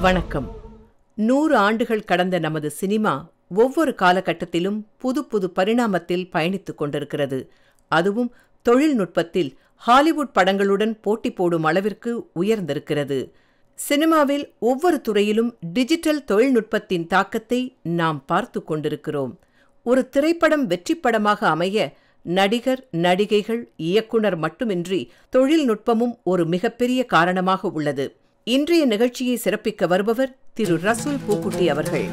வணக்கம். 100 ஆண்டுகள் கடந்த நமது சினிமா ஒவ்வொரு காலகட்டத்திலும் புது புது பரிணாமத்தில் பயணித்துக் கொண்டிருக்கிறது. அதுவும் தொழில்நுட்பத்தில் ஹாலிவுட் படங்களுடன் போட்டி போடும் அளவிற்கு உயர்ந்திருக்கிறது. சினிமாவில் ஒவ்வொரு துறையிலும் டிஜிட்டல் தொழில்நுட்பத்தின் தாக்கத்தை நாம் பார்த்து கொண்டிருக்கிறோம். ஒரு திரைப்படம் வெற்றிப்படமாக அமைய நடிகர், நடிகைகள், இயக்குனர் மட்டுமின்றி தொழில்நுட்பமும் ஒரு மிகப்பெரிய காரணமாக உள்ளது. இன்றைய நிகழ்ச்சியை சிறப்பிக்க வருபவர் திரு ரசூல் பூக்குட்டி அவர்கள்.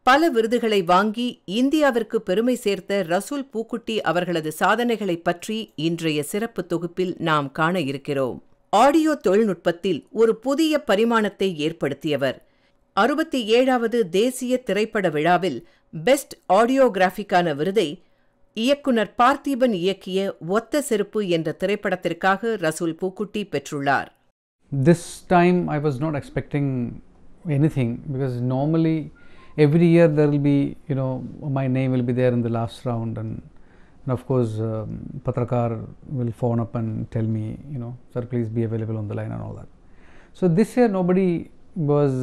பல விருதுகளை வாங்கி இந்தியாவிற்கு பெருமை சேர்த்த ரசூல் பூக்குட்டி அவர்களது சாதனைகளை பற்றி இன்றைய சிறப்பு தொகுப்பில் நாம் காண இருக்கிறோம். ஆடியோ தொழில்நுட்பத்தில் ஒரு புதிய பரிமாணத்தை ஏற்படுத்தியவர். 67வது தேசிய திரைப்பட விழாவில் பெஸ்ட் ஆடியோகிராஃபிக்கான விருதை இயக்குனர் பார்த்திபன் இயக்கிய ஒத்த செருப்பு என்ற திரைப்படத்திற்காக ரசூல் பூக்குட்டி பெற்றுள்ளார். This time I was not expecting anything because normally every year there will be, my name will be there in the last round, and of course Patrakar will phone up and tell me, sir, please be available on the line and all that. So this year nobody was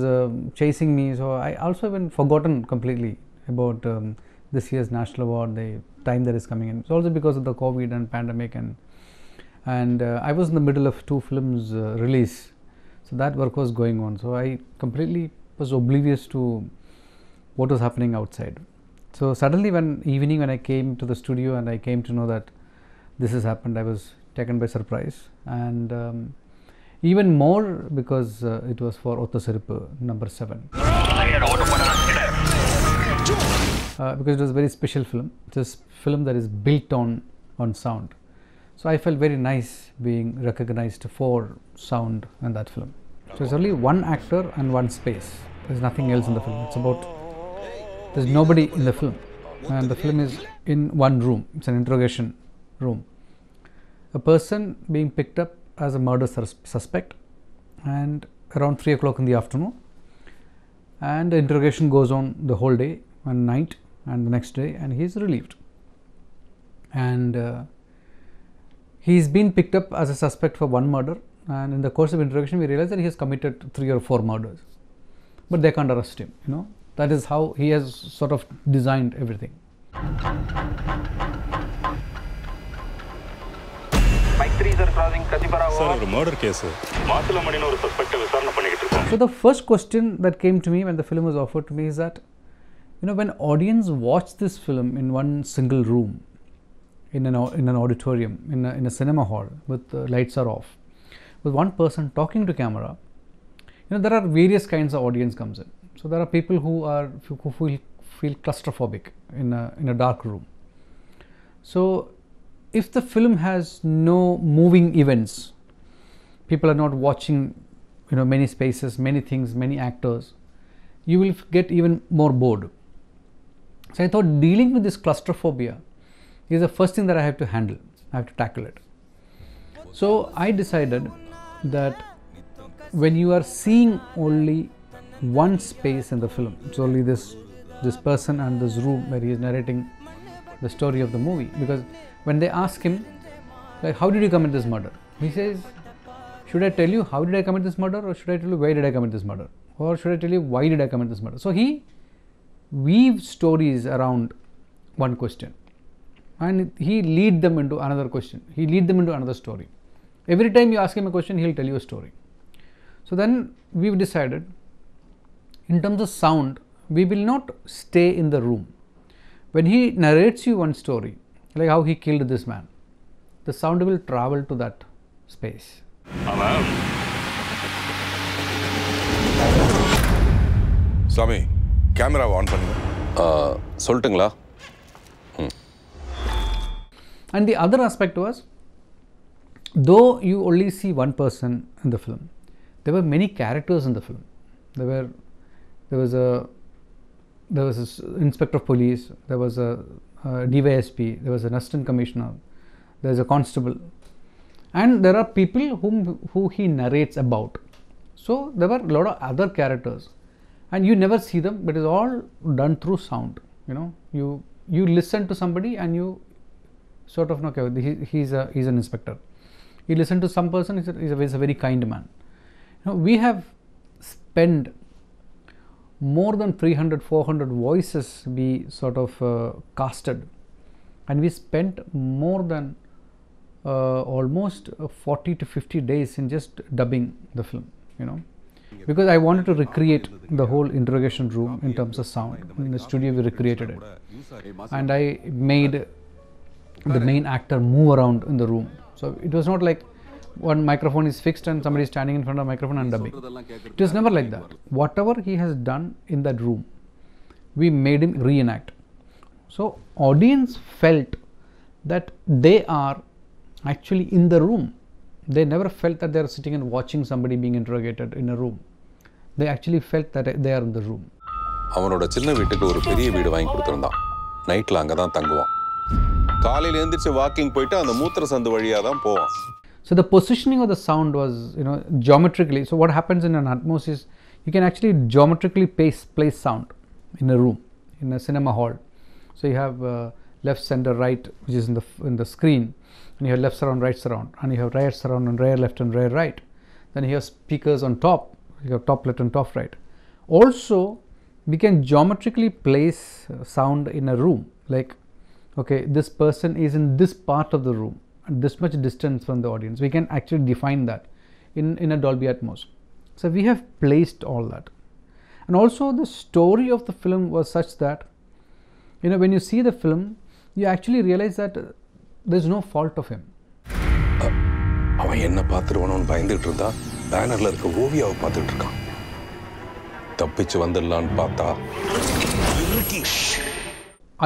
chasing me, so I also even forgotten completely about this year's national award, the time that is coming in. It's also because of the COVID and pandemic, and I was in the middle of 2 films release, so that work was going on, so I completely was oblivious to what was happening outside. So suddenly when I came to the studio and I came to know that this has happened, I was taken by surprise, and even more because it was for Otha Serippu number 7, because it was a very special film. It's a film that is built on sound, so I felt very nice being recognized for sound in that film. So it's only one actor and one space. There's nothing else in the film. There's nobody in the film, and the film is in one room. It's an interrogation room. A person being picked up as a murder suspect, and around 3 o'clock in the afternoon, and the interrogation goes on the whole day and night and the next day, and he is relieved. And he's been picked up as a suspect for one murder, and in the course of interrogation we realize that he has committed 3 or 4 murders, but they can't arrest him. That is how he has sort of designed everything. So the first question that came to me when the film was offered to me is that, when audience watch this film in one single room, in an auditorium, in a cinema hall, with the lights are off, with one person talking to camera, there are various kinds of audience comes in. So there are people who feel claustrophobic in a dark room. So if the film has no moving events, people are not watching, many spaces, many things, many actors, you will get even more bored. So I thought dealing with this claustrophobia is the first thing that I have to handle. I have to tackle it. So I decided that when you are seeing only one space in the film, it's only this person and this room where he is narrating the story of the movie, because when they ask him, like, how did you commit this murder, he says, should I tell you how did I commit this murder, or should I tell you why did I commit this murder, or should I tell you why did I commit this murder? So he weaves stories around one question, and he lead them into another question, he lead them into another story. Every time you ask him a question, he'll tell you a story. So then we've decided, in terms of sound, we will not stay in the room. When he narrates you one story, like how he killed this man, the sound will travel to that space. Swami, camera on பண்ணுங்க. சொல்லுங்களா? And the other aspect was, though you only see one person in the film, there were many characters in the film. There was a inspector of police, there was a DYSP, there was an assistant commissioner, there is a constable, and there are people who he narrates about. So there were a lot of other characters, and you never see them, but it's all done through sound. You know, you listen to somebody and you sort of know, okay, he's an inspector. You listen to some person, he's a very kind man. You know, we have spent more than 300-400 voices we sort of casted, and we spent more than almost 40 to 50 days in just dubbing the film, you know, because I wanted to recreate the whole interrogation room in terms of sound. In the studio we recreated it, and I made the main actor move around in the room. So it was not like one microphone is fixed and somebody is standing in front of a microphone and dubbing. It was never like that. Whatever he has done in that room, we made him reenact. So audience felt that they are actually in the room. They never felt that they are sitting and watching somebody being interrogated in a room. They actually felt that they are in the room. அவனோட சின்ன வீட்டுக்கு ஒரு பெரிய வீடு வாங்கி கொடுத்திருந்தான். நைட்ல அங்க தான் தங்குவான். காலையில எழுந்திருச்சு வாக்கிங் போயிட்டு அந்த மூத்திர சந்து வழியா தான் போவான். So the positioning of the sound was, you know, geometrically. So what happens in an Atmos is you can actually geometrically place sound in a room, in a cinema hall. So you have left, center, right, which is in the screen, and you have left surround, right surround, and you have rear surround and rear left and rear right. Then you have speakers on top. You have top left and top right. Also, we can geometrically place sound in a room. Like, okay, this person is in this part of the room, and this much distance from the audience. We can actually define that in a Dolby Atmos. So we have placed all that. And also the story of the film was such that, you know, when you see the film, you actually realize that there's no fault of him. அவன் என்ன பார்த்துருவானோன்னு பயந்துட்டு இருந்தா பேனர்ல இருக்க ஓவியாவை பார்த்துட்டு இருக்கான். தப்பிச்சு வந்துடலான்னு பார்த்தா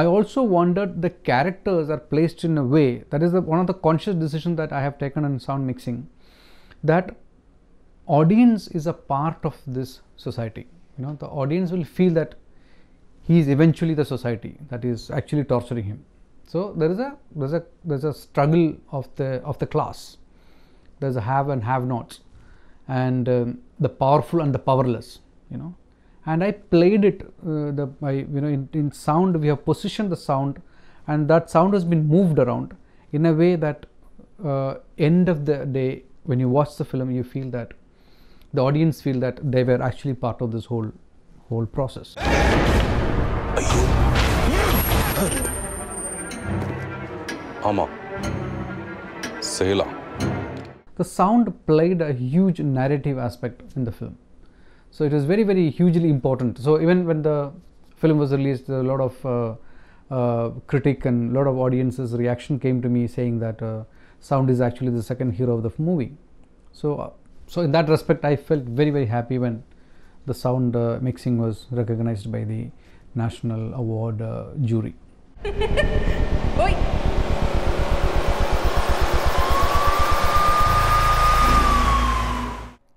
I also wondered the characters are placed in a way, that is one of the conscious decisions that I have taken in sound mixing, that audience is a part of this society. You know, the audience will feel that he is eventually the society that is actually torturing him. So there's a struggle of the class. There's a have and have nots, and the powerful and the powerless, you know. And I played it, you know, in sound we have positioned the sound, and that sound has been moved around in a way that end of the day, when you watch the film, you feel that the audience feel that they were actually part of this whole process. ஆமா சேலா. The sound played a huge narrative aspect in the film. So it was very, very hugely important. So even when the film was released, a lot of critic and a lot of audiences reaction came to me saying that sound is actually the second hero of the movie. So in that respect, I felt very, very happy when the sound mixing was recognized by the National Award jury.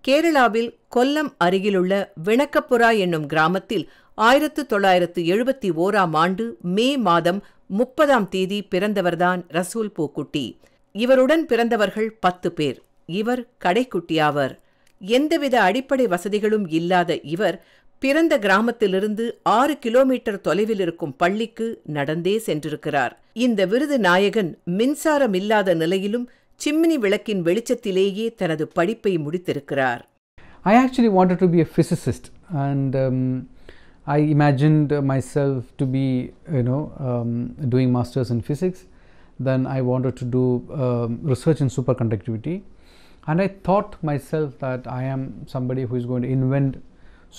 கேரளாவில் கொல்லம் அருகிலுள்ள விணக்கப்புரா என்னும் கிராமத்தில் 1971ஆம் ஆண்டு மே மாதம் 30ஆம் தேதி பிறந்தவர்தான் ரசூல் பூக்குட்டி. இவருடன் பிறந்தவர்கள் 10 பேர். இவர் கடைக்குட்டியாவர். எந்தவித அடிப்படை வசதிகளும் இல்லாத இவர் பிறந்த கிராமத்திலிருந்து 6 கிலோமீட்டர் தொலைவில் இருக்கும் பள்ளிக்கு நடந்தே சென்றிருக்கிறார். இந்த விருது நாயகன் மின்சாரம் இல்லாத நிலையிலும் சிம்னி விளக்கின் வெளிச்சத்திலேயே தனது படிப்பை முடித்திருக்கிறார். I actually wanted to be a physicist, and I imagined myself to be, you know, doing masters in physics. Then I wanted to do research in superconductivity, and I thought myself that I am somebody who is going to invent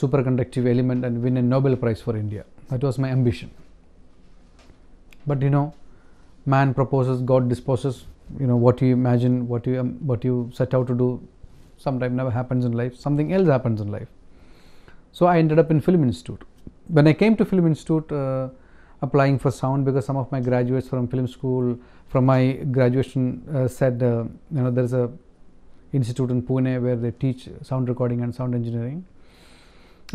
superconductive element and win a Nobel Prize for India. That was my ambition. But you know, man proposes, God disposes. You know, what you imagine, what you set out to do, sometimes never happens in life. Something else happens in life. So I ended up in Film Institute. When I came to Film Institute, applying for sound, because some of my graduates from film school, from my graduation, said, you know, there's a institute in Pune where they teach sound recording and sound engineering,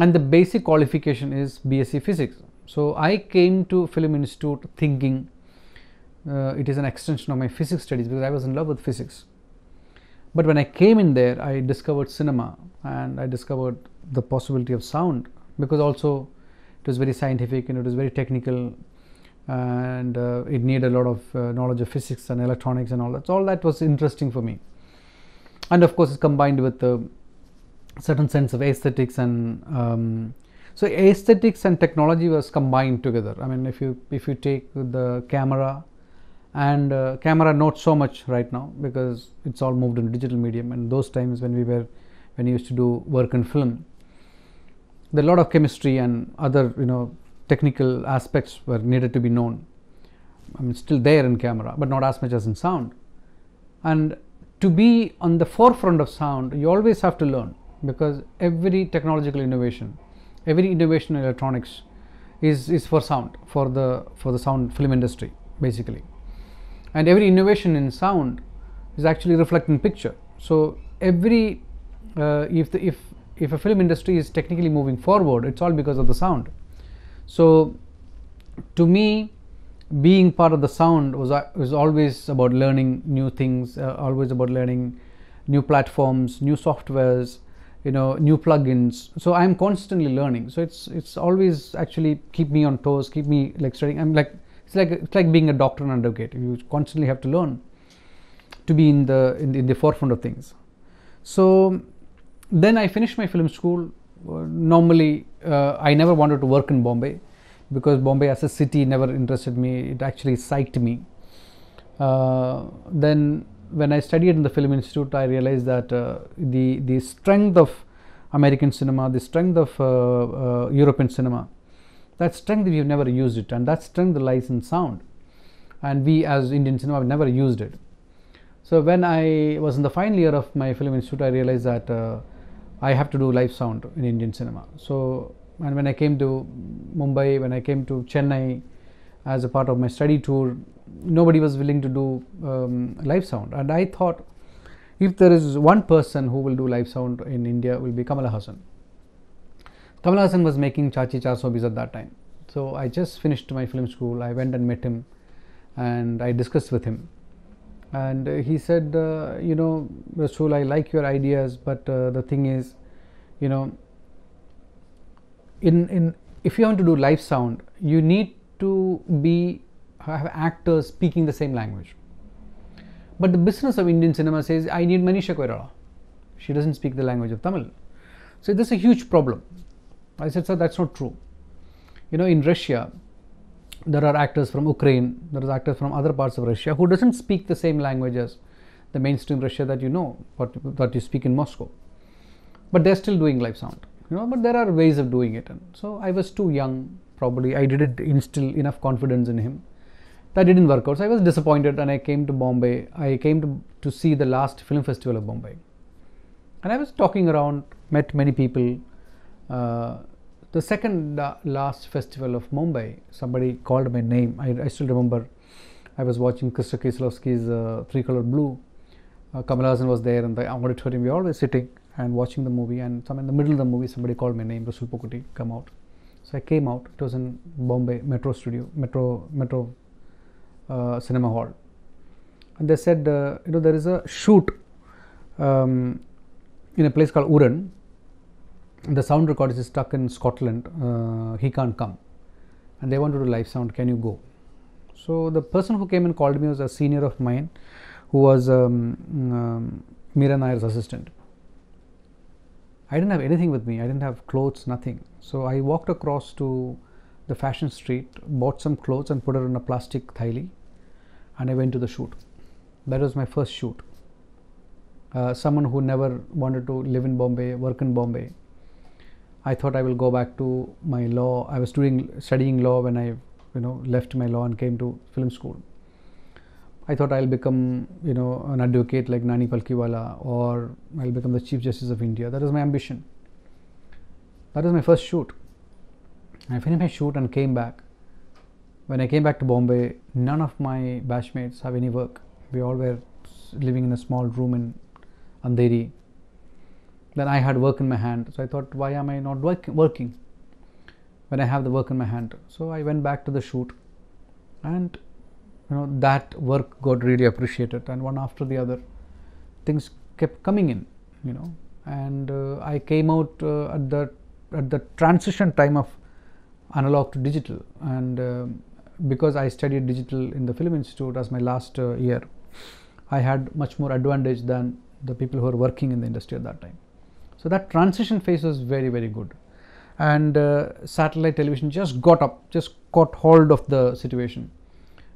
and the basic qualification is BSc Physics. So I came to Film Institute thinking it is an extension of my physics studies, because I was in love with physics. But when I came in there, I discovered cinema, and I discovered the possibility of sound, because also it was very scientific and it was very technical, and it needed a lot of knowledge of physics and electronics and all that. So all that was interesting for me, and of course it's combined with a certain sense of aesthetics, and so aesthetics and technology was combined together. I mean, if you take the camera, and camera not so much right now because it's all moved into digital medium, and those times when we used to do work in film, there a lot of chemistry and other technical aspects were needed to be known. I mean, still there in camera, but not as much as in sound. And to be on the forefront of sound, you always have to learn, because every technological innovation, every innovation in electronics is for sound, for the sound film industry basically. And every innovation in sound is actually reflecting picture. So every if a film industry is technically moving forward, it's all because of the sound. So to me, being part of the sound was always about learning new things, always about learning new platforms, new softwares, new plugins. So I'm constantly learning. So it's always actually keep me on toes, keep me like studying. It's like being a doctor and advocate. You constantly have to learn to be in the forefront of things. So then I finished my film school. Normally I never wanted to work in Bombay, because Bombay as a city never interested me. It actually psyched me. Then when I studied in the Film Institute, I realized that the strength of American cinema, the strength of European cinema, that strength we've never used it, and that strength lies in sound, and we as Indian cinema have never used it. So when I was in the final year of my Film Institute, I realized that I have to do live sound in Indian cinema. So, and when I came to Mumbai, when I came to Chennai as a part of my study tour, nobody was willing to do live sound, and I thought, if there is one person who will do live sound in India, it will be Kamal Haasan. Kamal Haasan was making Chachi 400 Bis at that time. So I just finished my film school. I went and met him, and I discussed with him, and he said, Rasool, I like your ideas, but the thing is, if you want to do live sound, you need to have actors speaking the same language. But the business of Indian cinema says, I need Manisha Koirala. She doesn't speak the language of Tamil. So this is a huge problem. I said, sir, that's not true. In Russia, there are actors from Ukraine, there are actors from other parts of Russia who doesn't speak the same language as the mainstream Russia that what you speak in Moscow. But they're still doing live sound. But there are ways of doing it. And so I was too young, probably. I didn't instill enough confidence in him. That didn't work out. So I was disappointed, and I came to Bombay. I came to see the last film festival of Bombay. And I was talking around, met many people. The second last festival of Mumbai, somebody called my name. I still remember. I was watching Krista Kieslowski's Three Color Blue. Kamal Haasan was there in the auditorium. We were always sitting and watching the movie, and in the middle of the movie, somebody called my name, Rasool Pookutty, come out. So I came out. It was in Bombay Metro Cinema Hall, and they said, there is a shoot in a place called Uran. The sound recordist is stuck in Scotland. He can't come, and they want to do live sound. Can you go? So the person who came and called me was a senior of mine, who was Meera Nair's assistant. I didn't have anything with me. I didn't have clothes, nothing. So I walked across to the fashion street, bought some clothes and put it in a plastic thali, and I went to the shoot. That was my first shoot. Someone who never wanted to live in Bombay, work in Bombay. I thought I will go back to my law. I was studying law when I left my law and came to film school. I thought I'll become an advocate like Nani Palkiwala, or I'll become the Chief Justice of India. That was my ambition. That was my first shoot. I finished my shoot and came back. When I came back to Bombay, none of my batchmates have any work. We all were living in a small room in Andheri. Then I had work in my hand. So I thought, why am I not working when I have the work in my hand? So I went back to the shoot, and that work got really appreciated. And one after the other, things kept coming in, you know, and I came out at the transition time of analog to digital, and because I studied digital in the Film Institute as my last year, I had much more advantage than the people who were working in the industry at that time. So that transition phase was very, very good, and satellite television just got hold of the situation,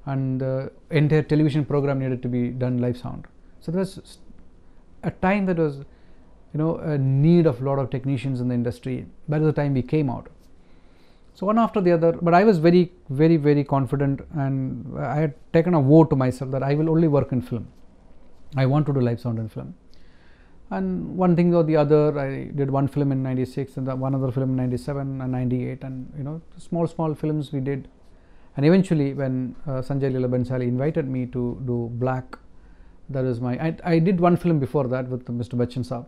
and the entire television program needed to be done live sound. So there was a time that was, you know, a need of a lot of technicians in the industry. By the time we came out, so one after the other, but I was very, very, very confident, and I had taken a vow to myself that I will only work in film. I want to do live sound in film. And one thing or the other, I did one film in 96 and one other film in 97 and 98, and you know, small films we did. And eventually when Sanjay Leela Bhansali invited me to do Black, that is I did one film before that with Mr. Bachchan Saab,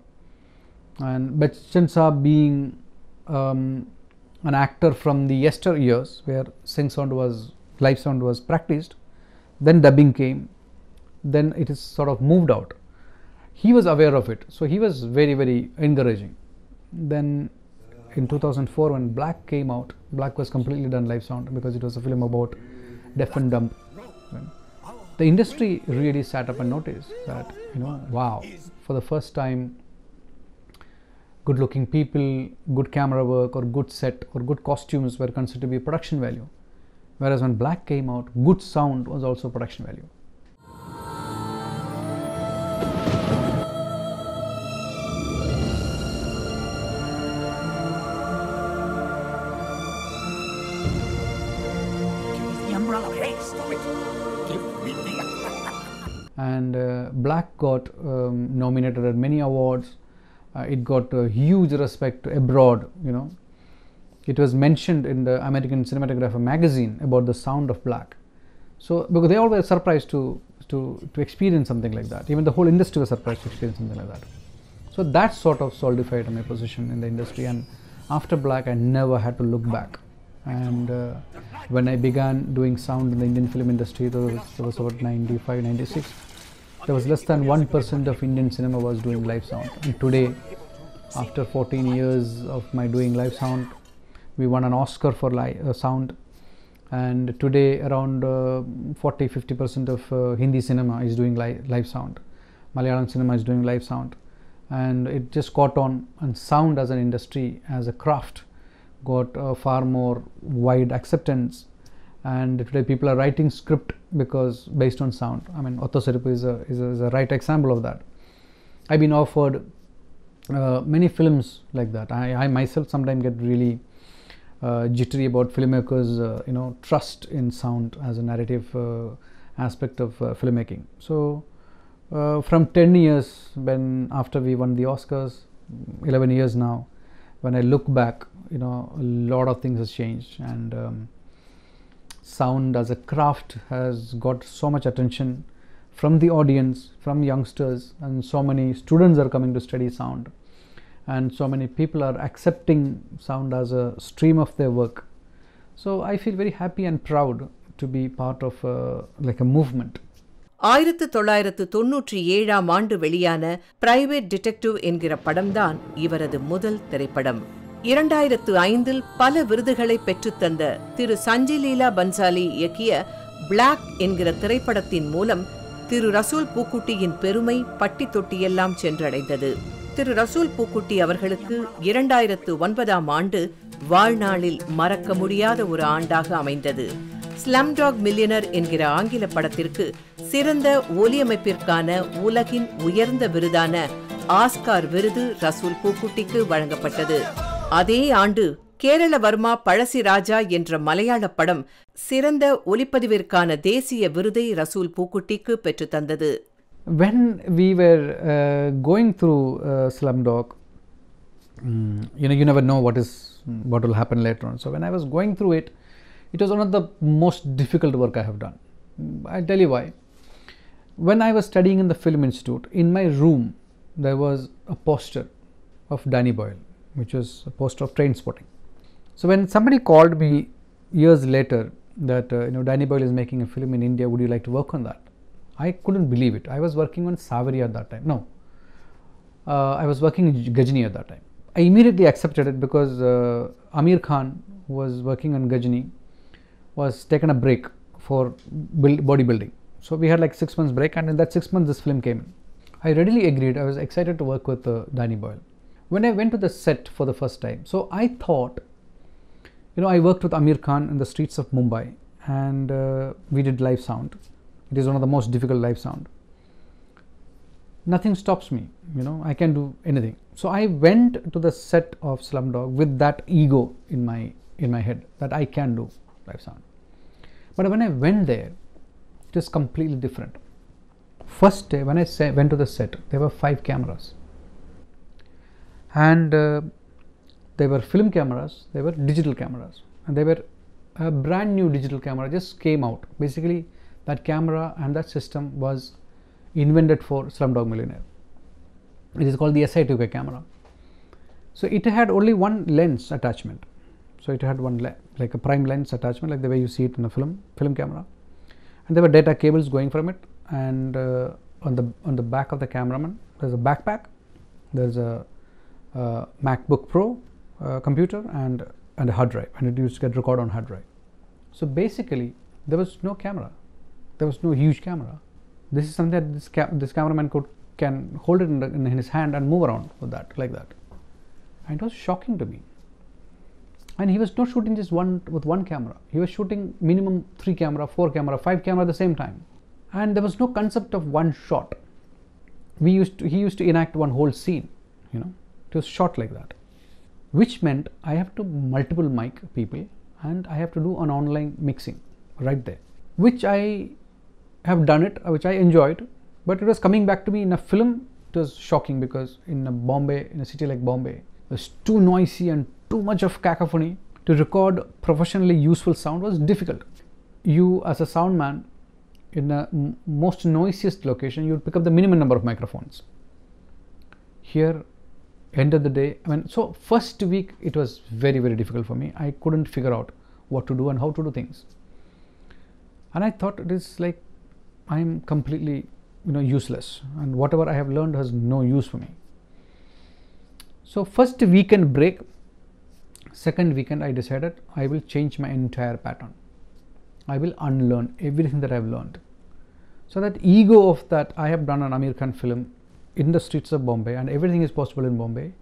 and Bachchan Saab being an actor from the yester years where live sound was practiced, then dubbing came, then it is sort of moved out. He was aware of it, so he was very, very encouraging. Then in 2004 when Black came out, Black was completely done live sound because it was a film about deaf and dumb. The industry really sat up and noticed that, you know, wow, for the first time, good looking people, good camera work or good set or good costumes were considered to be production value. Whereas when Black came out, good sound was also production value. And Black got nominated at many awards. It got huge respect abroad, you know. It was mentioned in the American Cinematographer magazine about the sound of Black. So because they all were surprised to experience something like that. Even the whole industry was surprised to experience something like that. So that sort of solidified my position in the industry, and after Black I never had to look back. And when I began doing sound in the Indian film industry, there was about 95, 96, there was less than 1% of Indian cinema was doing live sound. And today, after 14 years of my doing live sound, we won an Oscar for sound, and today around 40-50% of Hindi cinema is doing live sound. Malayalam cinema is doing live sound, and it just caught on, and sound as an industry, as a craft, got far more wide acceptance, and today people are writing script because based on sound. I mean, Otto Seripu is a right example of that. I've been offered many films like that. I myself sometimes get really jittery about filmmakers, you know, trust in sound as a narrative aspect of filmmaking. So from 10 years, when after we won the Oscars, 11 years now, when I look back, you know, a lot of things has changed, and sound as a craft has got so much attention from the audience, from youngsters, and so many students are coming to study sound, and so many people are accepting sound as a stream of their work. So I feel very happy and proud to be part of like a movement. 1997ஆம் ஆண்டு வெளியான private detective என்கிற படம்தான் இவரது முதல் திரைப்படம். 2005இல் பல விருதுகளை பெற்றுத்தந்த திரு சஞ்சய் லீலா பன்சாலி இயக்கிய பிளாக் என்கிற திரைப்படத்தின் மூலம் திரு ரசூல் பூக்குட்டியின் பெருமை பட்டி தொட்டியெல்லாம் சென்றடைந்தது. திரு ரசூல் பூக்குட்டி அவர்களுக்கு 2009ஆம் ஆண்டு வாழ்நாளில் மறக்க முடியாத ஒரு ஆண்டாக அமைந்தது. ஸ்லம்டாக் மில்லியனர் என்கிற ஆங்கில படத்திற்கு சிறந்த ஒலியமைப்பிற்கான உலகின் உயர்ந்த விருதான ஆஸ்கார் விருது ரசூல் பூக்குட்டிக்கு வழங்கப்பட்டது. அதே ஆண்டு கேரள வர்மா பழசி ராஜா என்ற மலையாள படம் சிறந்த ஒலிப்பதிவிற்கான தேசிய விருதை ரசூல் பூக்குட்டிக்கு பெற்றுத்தந்தது. When we were going through Slumdog, you never know what will happen later on. So when I was going through it, it was one of the most difficult work I have done. I'll tell you why. When I was studying in the Film Institute, in my room there was a poster of Danny Boyle, which was a poster of Trainspotting. So when somebody called me years later that Danny Boyle is making a film in India, would you like to work on that? I couldn't believe it. I was working on Savary at that time. No, I was working in Ghajini at that time. I immediately accepted it because Amir Khan, who was working on Ghajini, was taken a break for bodybuilding. So we had like 6 months break, and in that 6 months this film came in. I readily agreed. I was excited to work with Danny Boyle. When I went to the set for the first time, so I thought, I worked with Amir Khan in the streets of Mumbai, and we did live sound. It is one of the most difficult live sound. Nothing stops me, I can do anything. So I went to the set of Slumdog with that ego in my head that I can do live sound. But when I went there, it was completely different. First day when I went to the set, there were 5 cameras, and they were film cameras, they were digital cameras, and they were a brand new digital camera just came out. Basically, that camera and that system was invented for Slumdog Millionaire. It is called the SI2K camera. So it had only one lens attachment. So it had one like a prime lens attachment, like the way you see it in a film camera, and there were data cables going from it. And on the back of the cameraman, there's a backpack, there's a MacBook Pro computer, and a hard drive, and it used to get recorded on hard drive. So basically, there was no camera, there was no huge camera. This is something that this cameraman can hold it in his hand and move around with that, like that. And it was shocking to me. And he was not shooting just with one camera. He was shooting minimum 3 camera, 4 camera, 5 camera at the same time. And there was no concept of one shot. He used to enact one whole scene, It was shot like that, which meant I have to multiple mic people, and I have to do an online mixing right there, which I have done it, which I enjoyed, but it was coming back to me in a film. It was shocking because in a city like Bombay, it was too noisy and too much of cacophony. To record professionally useful sound was difficult. You, as a sound man, in the most noisiest location, you would pick up the minimum number of microphones. Here, end of the day, so first week it was very, very difficult for me. I couldn't figure out what to do and how to do things. And I thought it is like I'm completely, useless, and whatever I have learned has no use for me. So first weekend break, second weekend I decided I will change my entire pattern. I will unlearn everything that I have learned. So that ego of that I have done an Amir Khan film in the streets of Bombay and everything is possible in Bombay,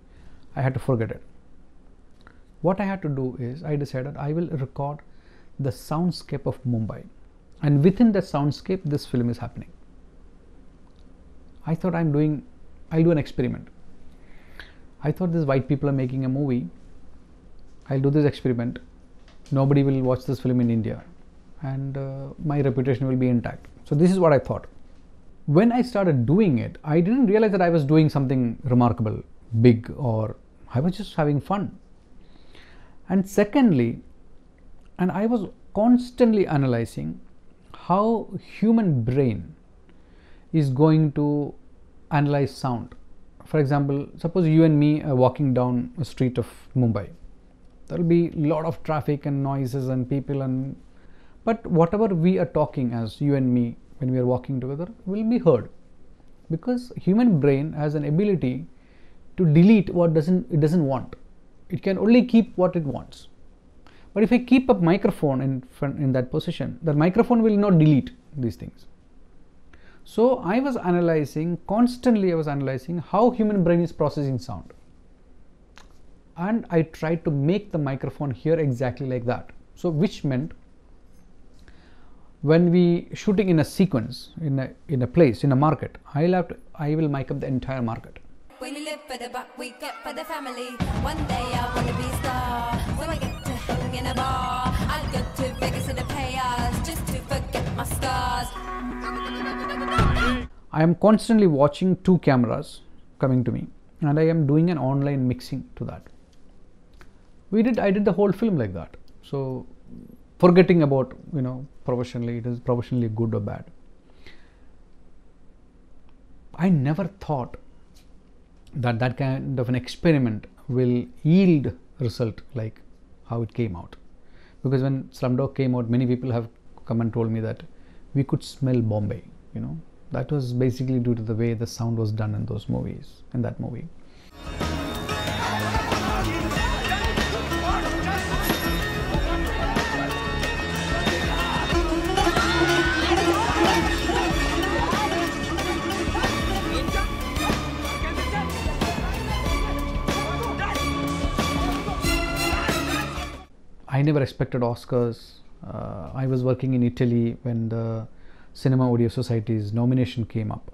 I had to forget it. What I had to do is I decided I will record the soundscape of Mumbai, and within that soundscape this film is happening. I thought I'll do an experiment. I thought these white people are making a movie. I'll do this experiment. Nobody will watch this film in India, and my reputation will be intact. So this is what I thought. When I started doing it, I didn't realize that I was doing something remarkable, big, or I was just having fun. And secondly, and I was constantly analyzing how human brain is going to analyze sound. For example, suppose you and me are walking down a street of Mumbai. There will be a lot of traffic and noises and people, but whatever we are talking as you and me when we are walking together will be heard, because human brain has an ability to delete what it doesn't want. It can only keep what it wants. But if I keep a microphone in that position, the microphone will not delete these things. So I was constantly analyzing how human brain is processing sound. And I tried to make the microphone hear exactly like that. So which meant when we shooting in a sequence, in a place, in a market, I will mic up the entire market. We live for the buck, we get for the family. One day I want to be a star, so I get to hang in a bar. I'll go to Vegas in the payers just to forget my scars. I am constantly watching 2 cameras coming to me, and I am doing an online mixing to that. I did the whole film like that. So forgetting about, professionally, it is professionally good or bad. I never thought that kind of an experiment will yield result like how it came out. Because when Slumdog came out, many people have come and told me that we could smell Bombay, That was basically due to the way the sound was done in those movies, in that movie. I never expected Oscars. I was working in Italy when the Cinema Audio Society's nomination came up,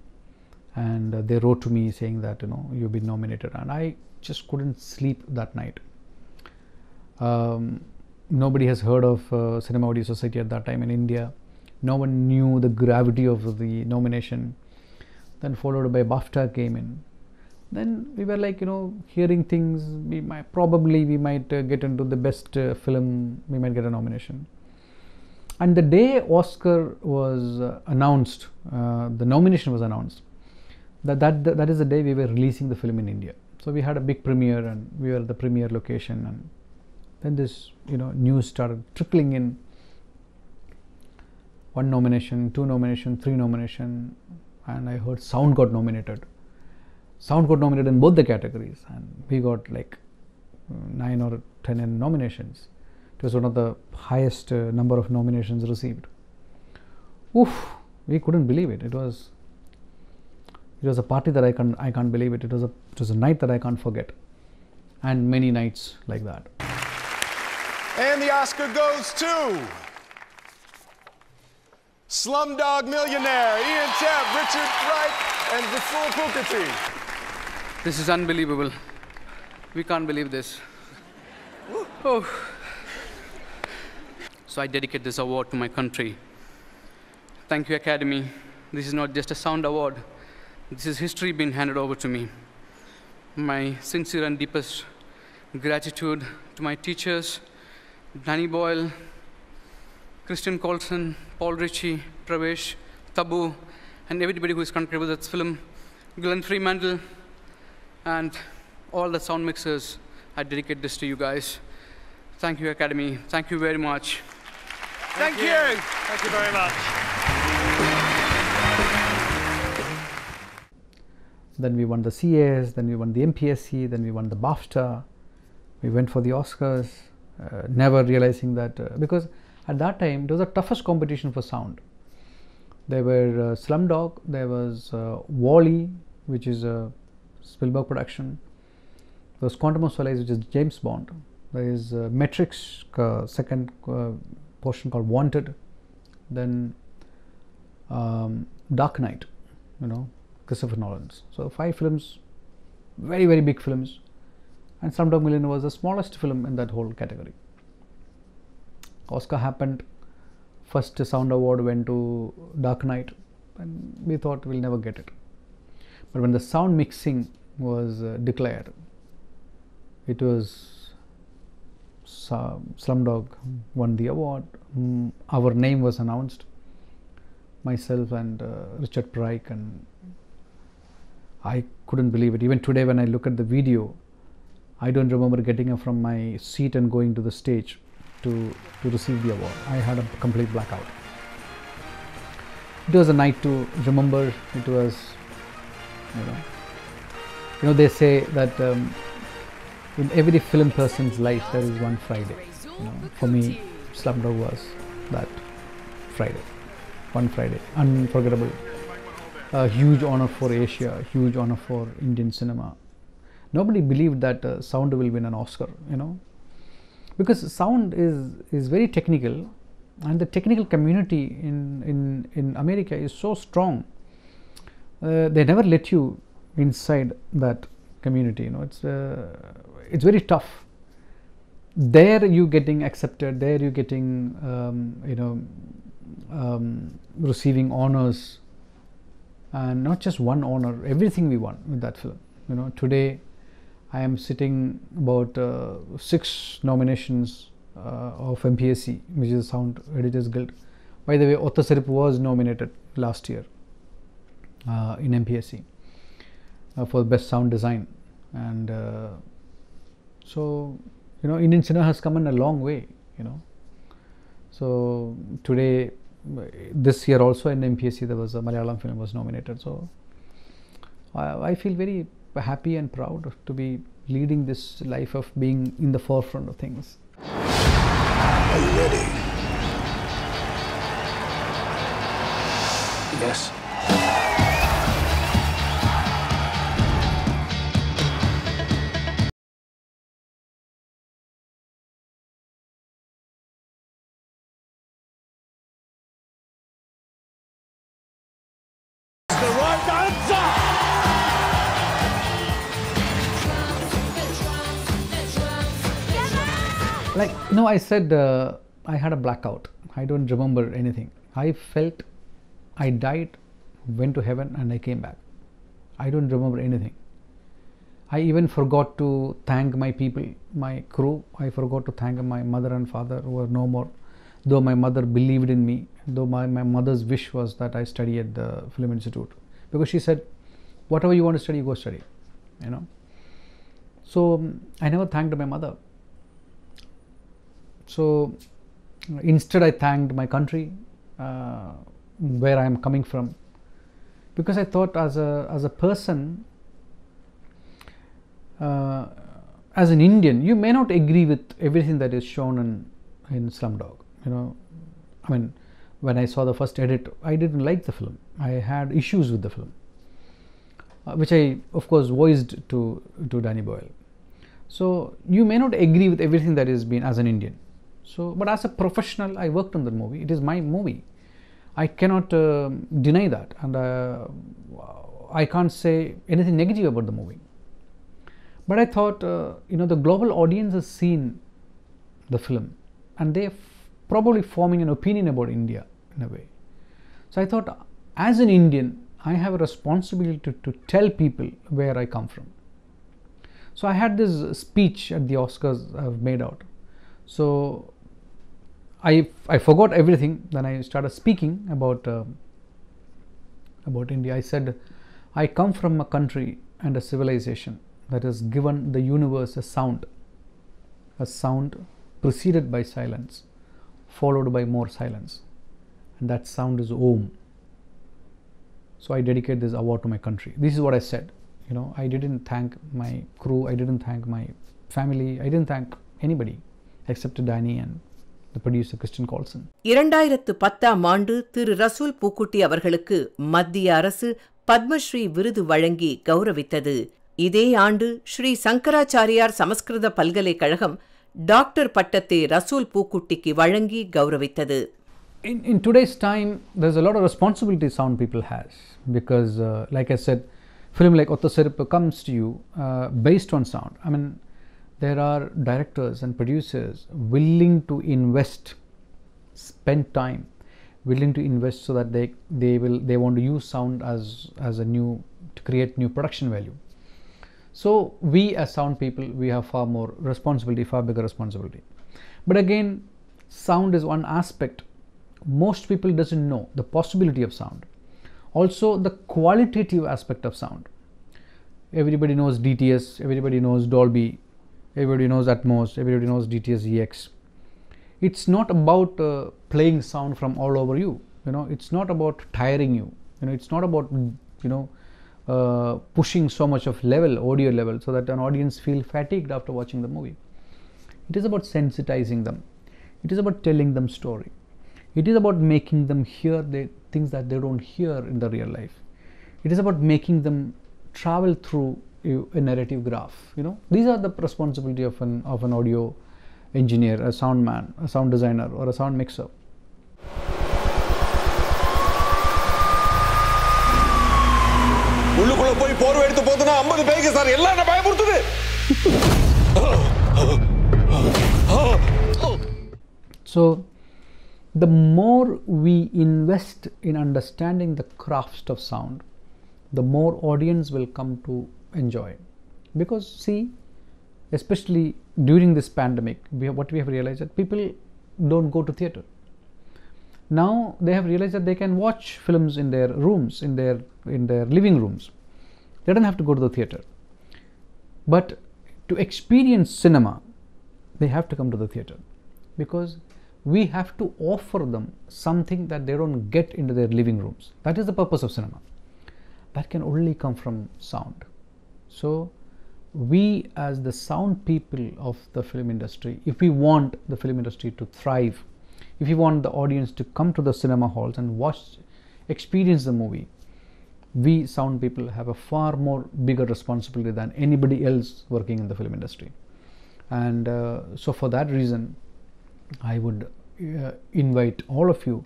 and they wrote to me saying that, you know, you've been nominated, and I just couldn't sleep that night. Nobody has heard of Cinema Audio Society at that time in India. No one knew the gravity of the nomination. Then followed by BAFTA came in. Then we were like, you know, hearing things. We might get into the best film. We might get a nomination. And the day Oscar was announced, the nomination was announced. That is the day we were releasing the film in India. So we had a big premiere, and we were at the premiere location. And then this, you know, news started trickling in. 1 nomination, 2 nomination, 3 nomination, and I heard sound got nominated. Sound got nominated in both the categories, and we got like 9 or 10 nominations. It was one of the highest number of nominations received. Oof, we couldn't believe it. It was a party that I can't believe it. It was a night that I can't forget, and many nights like that. And the Oscar goes to Slumdog Millionaire, Ian Tapp, Richard Wright, and Rasool Pookutty. This is unbelievable. We can't believe this. Oh. So I dedicate this award to my country. Thank you, Academy. This is not just a sound award. This is history being handed over to me. My sincere and deepest gratitude to my teachers, Danny Boyle, Christian Colson, Paul Ritchie, Pravesh, Tabu, and everybody who is contributed to this film, Glenn Fremantle, and all the sound mixers. I dedicate this to you guys. Thank you, Academy. Thank you very much. Thank you. Thank you very much. Then we won the CAs, then we won the MPSC, then we won the BAFTA. We went for the Oscars, never realizing that, because at that time it was the toughest competition for sound. There were Slumdog, there was Wall-E, which is a Spielberg production. There was Quantum of Solace, which is James Bond. There is Matrix, second portion called Wanted. Then Dark Knight, you know, Christopher Nolan's. So 5 films, very, very big films. And Slumdog Millionaire was the smallest film in that whole category. Oscar happened. First sound award went to Dark Knight, and we thought we'll never get it. But when the sound mixing was declared, it was Slumdog won the award. Our name was announced, myself and Richard Wright, and I couldn't believe it. Even today when I look at the video, I don't remember getting up from my seat and going to the stage to receive the award. I had a complete blackout. It was a night to remember. It was, you know, they say that in every film person's life there is one Friday. You know, for me, Slumdog was that Friday. One Friday, unforgettable. A huge honor for Asia, huge honor for Indian cinema. Nobody believed that sound will win an Oscar, you know, because sound is very technical, and the technical community in America is so strong. They never let you inside that community. You know, it's very tough. There you getting accepted. There you getting receiving honors, and not just one honor. Everything we won with that film. You know, today I am sitting about 6 nominations of MPSC, which is Sound Editors Guild. By the way, Ottasirip was nominated last year in MPSC for Best Sound Design, and so, you know, Indian cinema has come in a long way. You know, so today this year also in MPSC there was a Malayalam film was nominated. So I feel very happy and proud to be leading this life of being in the forefront of things. Are you ready? Yes. The right answer! Like, I said I had a blackout. I don't remember anything. I felt I died, went to heaven, and I came back. I don't remember anything. I even forgot to thank my people, my crew. I forgot to thank my mother and father who are no more. Though my mother believed in me, though my mother's wish was that I study at the Film Institute. Because she said, whatever you want to study, go study. So I never thanked my mother. So instead I thanked my country, where I am coming from, because I thought as a person, as an Indian, you may not agree with everything that is shown in Slumdog. I mean, when I saw the first edit, I didn't like the film. I had issues with the film, which I of course voiced to Danny Boyle. So you may not agree with everything that is been as an Indian. So, but as a professional, I worked on the movie. It is my movie. I cannot deny that, and I can't say anything negative about the movie. But I thought, the global audience has seen the film, and they are probably forming an opinion about India in a way. So I thought, as an Indian, I have a responsibility to tell people where I come from. So I had this speech at the Oscars I've made out. So I forgot everything. Then I started speaking about India. I said, I come from a country and a civilization that has given the universe a sound preceded by silence, followed by more silence, and that sound is Om. So I dedicate this award to my country. This is what I said. I didn't thank my crew, I didn't thank my family, I didn't thank anybody except Danny and the producer Christian Colson. 2010 ஆண்டு திரு ரசூல் பூக்குட்டி அவர்களுக்கு மத்திய அரசு பத்மஸ்ரீ விருது வழங்கி கௌரவித்தது. இதே ஆண்டு ஸ்ரீ சங்கராச்சாரியார் சமஸ்கிருத பல்கலைக்கழகம் டாக்டர் பட்டத்தை ரசூல் பூக்குட்டிக்கு வழங்கி கௌரவித்தது. In today's time, there's a lot of responsibility sound people has, because like I said, film like Otta Serippu comes to you based on sound. I mean, there are directors and producers willing to invest, spend time, willing to invest so that they want to use sound as a new, to create new production value. So we as sound people, we have far more responsibility, far bigger responsibility. But again, sound is one aspect. Most people doesn't know the possibility of sound. Also the qualitative aspect of sound. Everybody knows DTS, everybody knows Dolby, everybody knows Atmos, everybody knows DTS EX. It's not about playing sound from all over you. It's not about tiring you. It's not about pushing so much of audio level, so that an audience feel fatigued after watching the movie. It is about sensitizing them. It is about telling them story. It is about making them hear the things that they don't hear in the real life. It is about making them travel through a narrative graph. These are the responsibility of an audio engineer, a sound man, a sound designer, or a sound mixer. உள்ளுக்குள்ள போய் போர்வை எடுத்து போதுனா 50 பேருக்கு sir எல்லாம் என்ன பயமுறுத்துது. So the more we invest in understanding the craft of sound, the more audience will come to enjoy. Because see, especially during this pandemic, what we have realized that people don't go to theatre. Now they have realized that they can watch films in their rooms, in their living rooms. They don't have to go to the theatre. But to experience cinema, they have to come to the theatre, because we have to offer them something that they don't get into their living rooms. That is the purpose of cinema. That can only come from sound. So we as the sound people of the film industry, if we want the film industry to thrive, if we want the audience to come to the cinema halls and experience the movie, we sound people have a far more bigger responsibility than anybody else working in the film industry. And so for that reason, I would invite all of you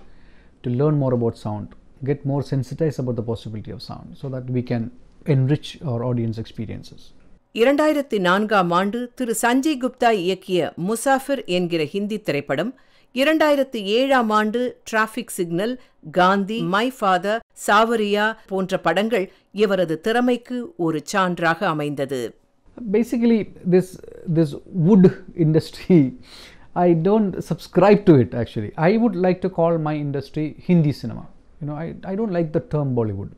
to learn more about sound, get more sensitized about the possibility of sound, so that we can enrich our audience experiences. 2004ஆம் ஆண்டு திரு சஞ்சய் குப்தா இயக்கிய முசாஃபிர் என்கிற ஹிந்தி திரைப்படம், 2007ஆம் ஆண்டு traffic signal, Gandhi, my father, Saawariya போன்ற படங்கள் இவரது திறமைக்கு ஒரு சான்றாக அமைந்தது. Basically, this wood industry, I don't subscribe to it actually. I would like to call my industry Hindi cinema. I don't like the term Bollywood,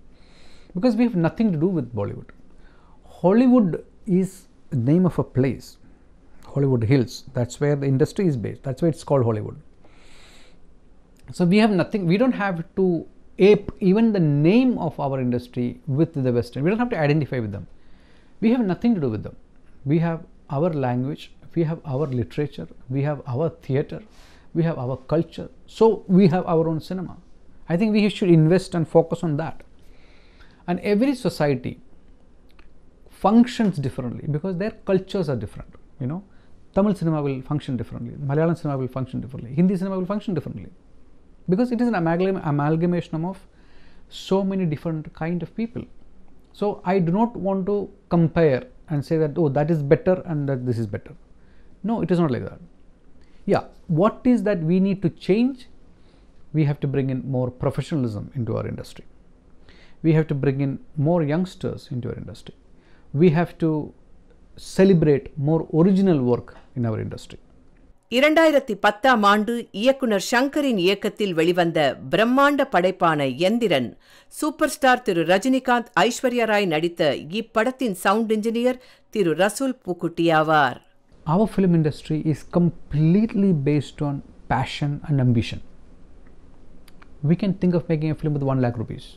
because we have nothing to do with Bollywood. Hollywood is the name of a place, Hollywood Hills. That's where the industry is based. That's why it's called Hollywood. So we have nothing, we don't have to ape even the name of our industry with the Western. We don't have to identify with them. We have nothing to do with them. We have our language, we have our literature, we have our theatre, we have our culture. So we have our own cinema. I think we should invest and focus on that. And every society functions differently because their cultures are different. Tamil cinema will function differently, Malayalam cinema will function differently, Hindi cinema will function differently, because it is an amalgamation of so many different kind of people. So I do not want to compare and say that, oh, that is better and that this is better. No, it is not like that. Yeah, what is that we need to change? We have to bring in more professionalism into our industry. We have to bring in more youngsters into our industry. We have to celebrate more original work in our industry. 2010ஆம் ஆண்டு இயக்குனர் ஷங்கரின் இயக்கத்தில் வெளிவந்த பிரம்மாண்ட படைப்பான Enthiran, super star திரு ரஜினிகாந்த், ஐஸ்வர்யா ராய் நடித்த இப்படத்தின் sound engineer திரு ரசூல் பூக்குட்டி ஆவார். Our film industry is completely based on passion and ambition. We can think of making a film with 1 lakh rupees,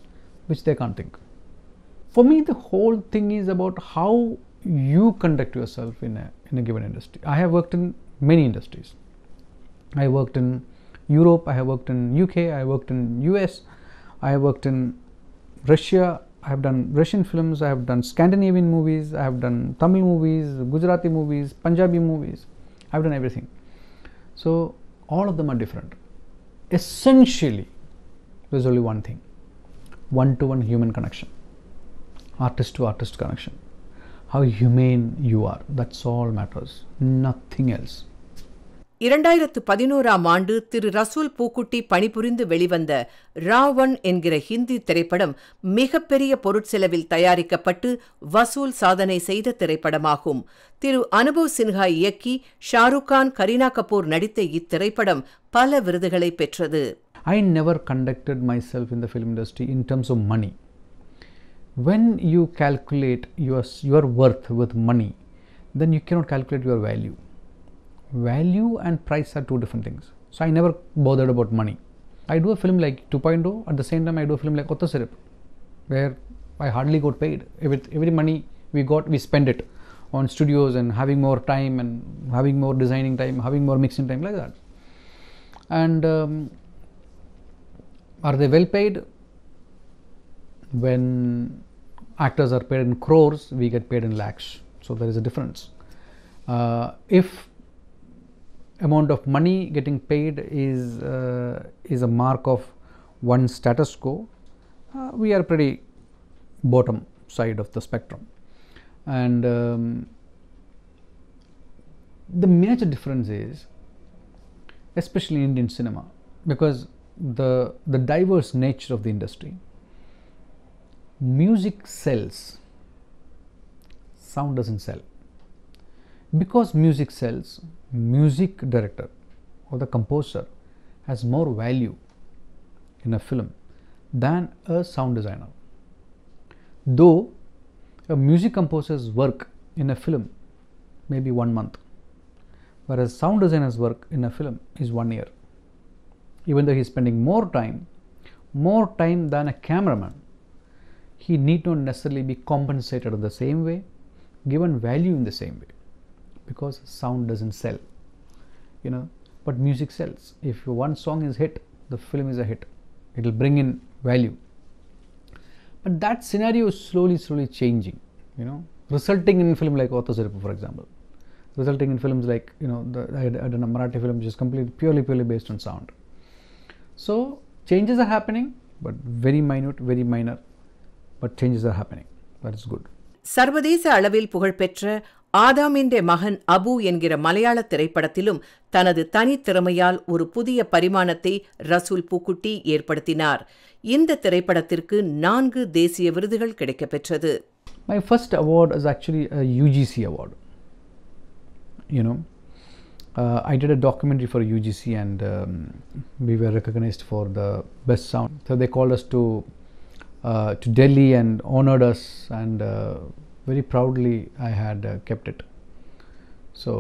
which they can't think. For me, the whole thing is about how you conduct yourself in a given industry. I have worked in many industries. I worked in Europe, I have worked in UK, I have worked in US, I have worked in Russia, I have done Russian films, I have done Scandinavian movies, I have done Tamil movies, Gujarati movies, Punjabi movies. I have done everything. So all of them are different. Essentially, there's only one thing: one-to-one human connection, artist-to-artist connection. How humane you are, that's all matters, nothing else. 2011ஆம் ஆண்டு திரு ரசூல் பூக்குட்டி பணிபுரிந்து வெளிவந்த ராவன் என்கிற ஹிந்தி திரைப்படம் மிகப்பெரிய பொருட்செலவில் தயாரிக்கப்பட்டு வசூல் சாதனை செய்த திரைப்படமாகும். திரு அனுபவ் சின்ஹா இயக்கி ஷாருக் கான், கரீனா கபூர் நடித்த இத்திரைப்படம் பல விருதுகளை பெற்றது. I never conducted myself in the film industry in terms of money. When you calculate your worth with money, then you cannot calculate your value. Value and price are two different things. So I never bothered about money. I do a film like 2.0, at the same time I do a film like Otta Sirip, where I hardly got paid. Every money we got, we spend it on studios and having more time and having more designing time, having more mixing time, like that. And are they well paid? When actors are paid in crores, we get paid in lakhs. So there is a difference. If amount of money getting paid is a mark of one status quo, we are pretty bottom side of the spectrum. And the major difference is, especially in Indian cinema, because the diverse nature of the industry, music sells, sound doesn't sell. Because music sells, music director or the composer has more value in a film than a sound designer. Though a music composer's work in a film may be 1 month, whereas sound designer's work in a film is 1 year. even though he is spending more time than a cameraman, he need not necessarily be compensated in the same way, given value in the same way, because sound doesn't sell, you know, but music sells. If one song is hit, the film is a hit. It will bring in value. But that scenario is slowly changing, you know, resulting in a film like Othasiripu, for example, resulting in films like, you know, I done a Marathi film which is completely purely based on sound. So changes are happening, but very minute, very minor, but changes are happening. That is good. சர்வதேச அளவில் புகழ்பெற்ற ஆதாமின்டே மகன் அபு என்கிற மலையாள திரைப்படத்திலும் தனது தனித்திறமையால் ஒரு புதிய பரிமாணத்தை ரசூல் பூக்குட்டி ஏற்படுத்தினார். இந்த திரைப்படத்திற்கு 4 தேசிய விருதுகள் கிடைக்கப்பெற்றது. My first award is actually a UGC award. You know, I did a documentary for UGC and we were recognized for the best sound. So they called us to Delhi and honored us, and very proudly I had kept it. So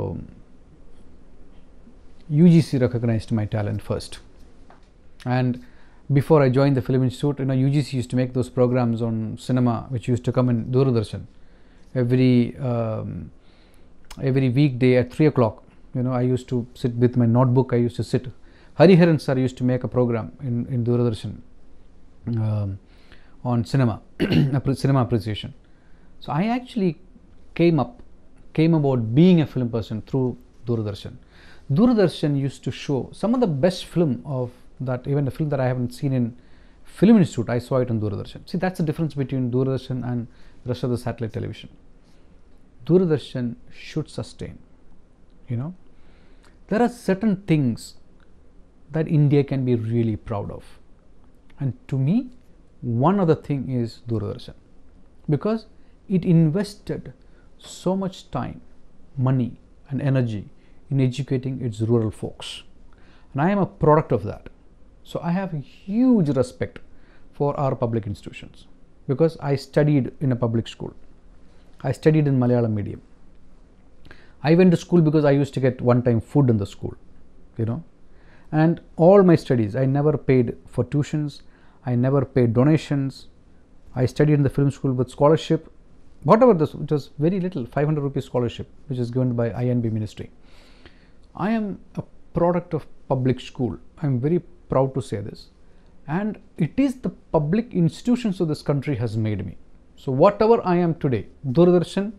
UGC recognized my talent first, and before I joined the Film Institute, you know, UGC used to make those programs on cinema which used to come in Doordarshan every weekday at 3 o'clock. You know, I used to sit with my notebook. I used to sit. Hariharan sir used to make a program in Doordarshan on cinema, cinema appreciation. So I actually came about being a film person through Doordarshan. Doordarshan used to show some of the best film of that, even a film that I haven't seen in Film Institute, I saw it on Doordarshan. See, that's the difference between Doordarshan and the rest of the satellite television. Doordarshan should sustain, you know. There are certain things that India can be really proud of, and to me, one other thing is Doordarshan, because it invested so much time, money and energy in educating its rural folks, and I am a product of that. So I have a huge respect for our public institutions, because I studied in a public school. I studied in Malayalam medium. I went to school because I used to get one-time food in the school, you know, and all my studies, I never paid for tuitions, I never paid donations. I studied in the film school with scholarship, whatever this, it was very little, 500 rupees scholarship, which is given by INB ministry. I am a product of public school. I am very proud to say this, and it is the public institutions of this country has made me. So whatever I am today, Doordarshan,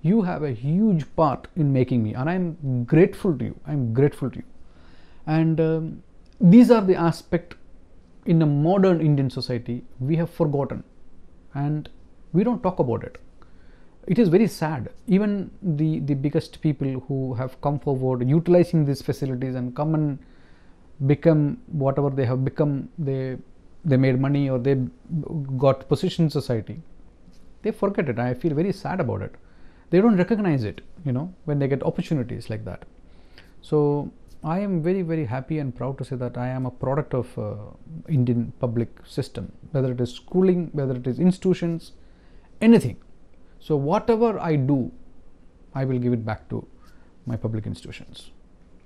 you have a huge part in making me, and I am grateful to you. I am grateful to you. And these are the aspects in a modern Indian society we have forgotten, and we don't talk about it. It is very sad. Even the biggest people who have come forward utilizing these facilities and come and become whatever they have become, they made money or they got position in society, they forget it. I feel very sad about it. They don't recognize it, you know, when they get opportunities like that. So I am very, very happy and proud to say that I am a product of Indian public system, whether it is schooling, whether it is institutions, anything. So whatever I do, I will give it back to my public institutions.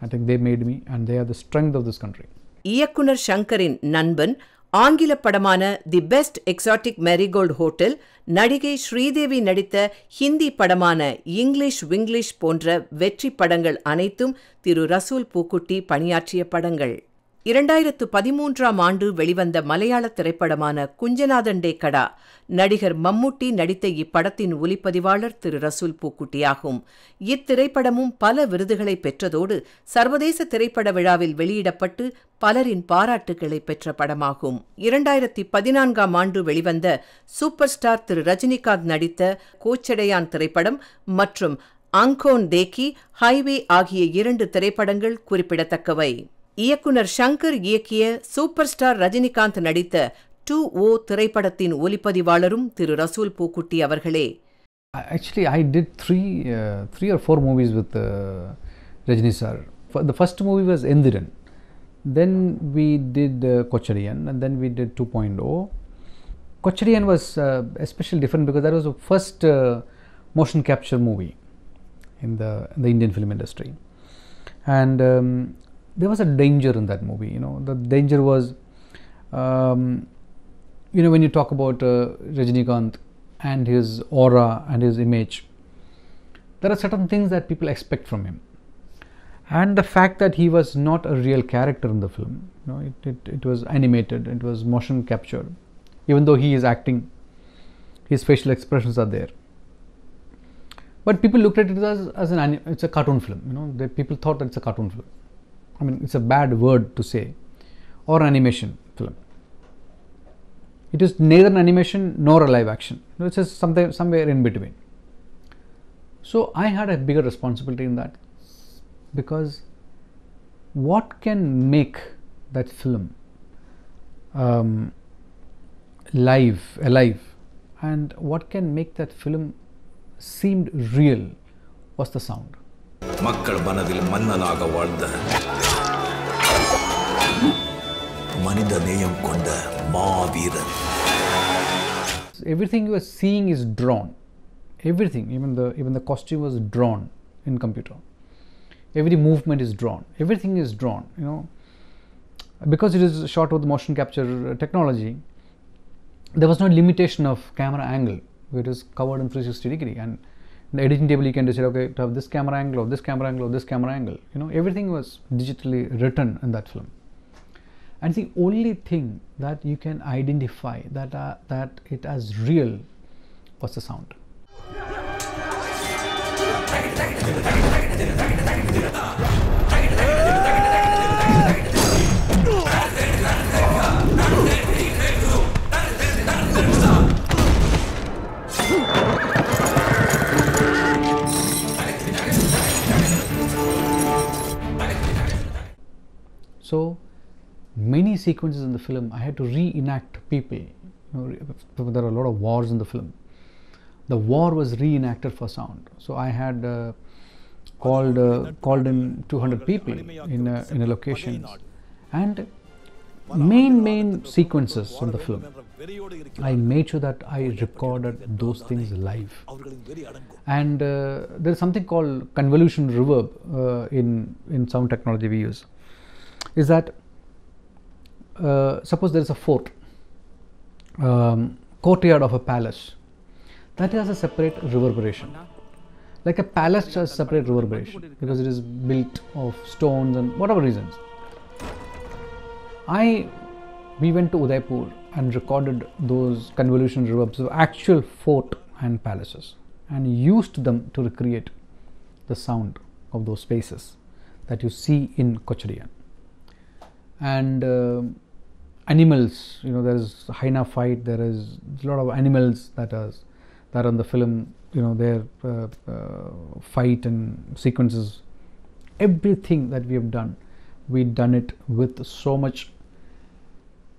I think they made me, and they are the strength of this country. இயக்குனர் ஷங்கரின் நண்பன் ஆங்கில படமான the best exotic marigold hotel, நடிகை ஸ்ரீதேவி நடித்த ஹிந்தி படமான English Vinglish போன்ற வெற்றி படங்கள் அனைத்தும் திரு ரசூல் பூக்குட்டி பணியாற்றிய படங்கள். 2013ஆம் ஆண்டு வெளிவந்த மலையாள திரைப்படமான குஞ்சநாதண்டே கடா, நடிகர் மம்முட்டி நடித்த இப்படத்தின் ஒலிப்பதிவாளர் திரு ரசூல் பூக்குட்டி ஆகும். இத்திரைப்படமும் பல விருதுகளை பெற்றதோடு சர்வதேச திரைப்பட விழாவில் வெளியிடப்பட்டு பலரின் பாராட்டுகளை பெற்ற படமாகும். 2014ஆம் ஆண்டு வெளிவந்த சூப்பர் ஸ்டார் திரு ரஜினிகாந்த் நடித்த கோச்சடையான் திரைப்படம் மற்றும் அங்கோன் தேக்கி, ஹைவே ஆகிய 2 திரைப்படங்கள் குறிப்பிடத்தக்கவை. இயக்குனர் ஷங்கர் இயக்கிய சூப்பர் ஸ்டார் ரஜினிகாந்த் நடித்த 2O திரைப்படத்தின் ஒலிப்பதிவாளரும் திரு ரசூல் பூக்குட்டி அவர்களே. Actually, I did three or four movies with Rajini sir. The first movie was Endiran. Then we did Kochadiyan, and then we did 2.0. Kochadiyan was especially different because that was the first motion capture movie in the Indian film industry. And there was a danger in that movie. You know, the danger was, you know, when you talk about Rajinikanth and his aura and his image, there are certain things that people expect from him, and the fact that he was not a real character in the film, you know, it was animated, it was motion captured. Even though he is acting, his facial expressions are there, but people looked at it as it's a cartoon film. You know, people thought that it's a cartoon film. I mean, it's a bad word to say, or an animation film. It is neither an animation nor a live action. You know, it's just somewhere in between. So I had a bigger responsibility in that, because what can make that film alive, and what can make that film seemed real was the sound. மக்கள் மனதில் மன்னனாக வாழ்ந்த மனித நேயம் கொண்ட மாவீரன். Everything you are seeing is drawn. Everything, even the costume was drawn in computer. Every movement is drawn. Everything is drawn. You know, because it is shot with motion capture technology, there was no limitation of camera angle. It is covered in 360 degree, and in the editing table you can decide, okay, to have this camera angle or this camera angle or this camera angle. You know, everything was digitally written in that film. And the only thing that you can identify that it as real was the sound. So many sequences in the film I had to reenact people. You know, there are a lot of wars in the film. The war was reenacted for sound. So I had called in 200 people in a location, and main sequences from the film, I made sure that I recorded those things live. And there is something called convolution reverb in sound technology we use. Is that suppose there is a fort, courtyard of a palace, that has a separate reverberation. Like a palace has separate reverberation because it is built of stones and whatever reasons. We went to Udaipur and recorded those convolution reverbs of actual fort and palaces, and used them to recreate the sound of those spaces that you see in Kocharian. And animals, you know, there is hyena fight, there is a lot of animals that are in the film, you know, their fight and sequences. Everything that we have done, we've done it with so much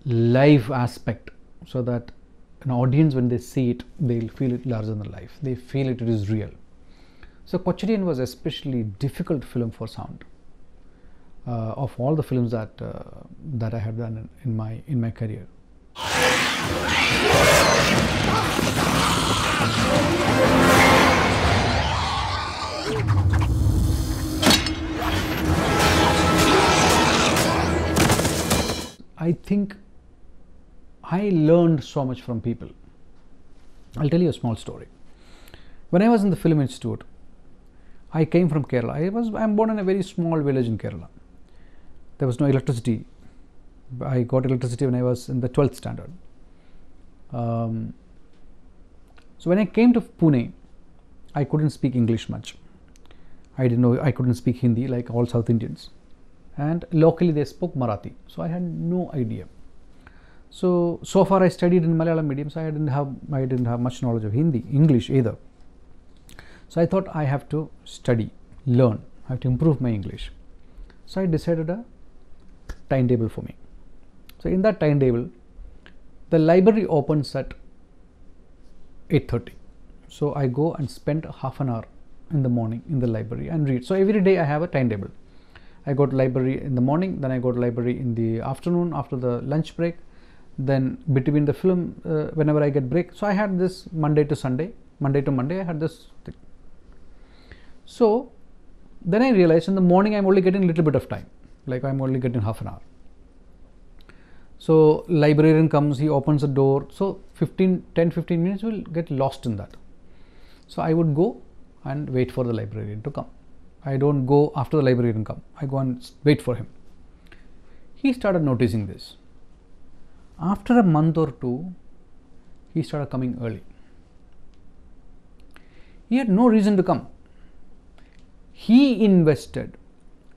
live aspect, so that an audience, when they see it, they'll feel it larger than life. They feel it is real. So Kocharian was especially difficult film for sound. Of all the films that I have done in my career. I think I learned so much from people. I'll tell you a small story. When I was in the Film Institute, I came from Kerala. I'm born in a very small village in Kerala. There was no electricity. I got electricity when I was in the 12th standard. So when I came to Pune, I couldn't speak English much. I couldn't speak Hindi like all South Indians. And locally they spoke Marathi. So I had no idea. So far I studied in Malayalam medium, so I didn't have much knowledge of English either. So I thought I have to study, learn, I have to improve my English. So I decided a timetable for me. So in that timetable, the library opens at 8:30. So I go and spend half an hour in the morning in the library and read. So every day I have a timetable. I go to library in the morning, then I go to library in the afternoon after the lunch break, then between the film, whenever I get break. So I had this Monday to Monday I had this thing. So then I realized in the morning I'm only getting a little bit of time. like I'm only getting half an hour. So librarian comes, he opens the door, so 10-15 minutes will get lost in that. So I would go and wait for the librarian to come. I don't go after the librarian come, I go and wait for him. He started noticing this. After a month or two, he started coming early. He had no reason to come. He invested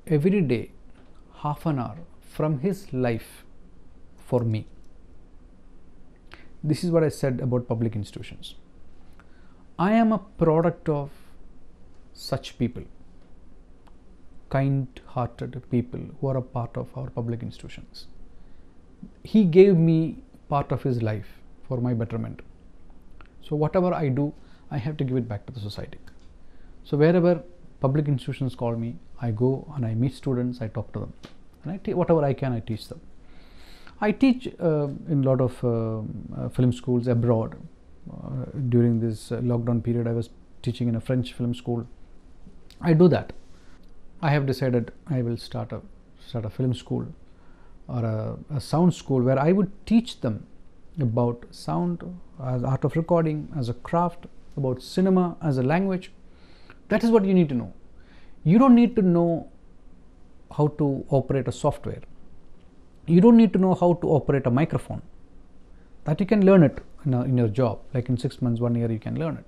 every day half an hour from his life for me. This is what I said about public institutions. I am a product of such people, kind-hearted people who are a part of our public institutions. He gave me part of his life for my betterment. So whatever I do, I have to give it back to the society. So wherever public institutions call me, I go and I meet students, I talk to them, and whatever I can, I teach them. I teach in a lot of film schools abroad. During this lockdown period, I was teaching in a French film school. I do that. I have decided I will start a film school or a sound school where I would teach them about sound, as art of recording, as a craft, about cinema as a language. That is what you need to know. You don't need to know how to operate a software. You don't need to know how to operate a microphone. That you can learn it in your job, like in 6 months, 1 year you can learn it.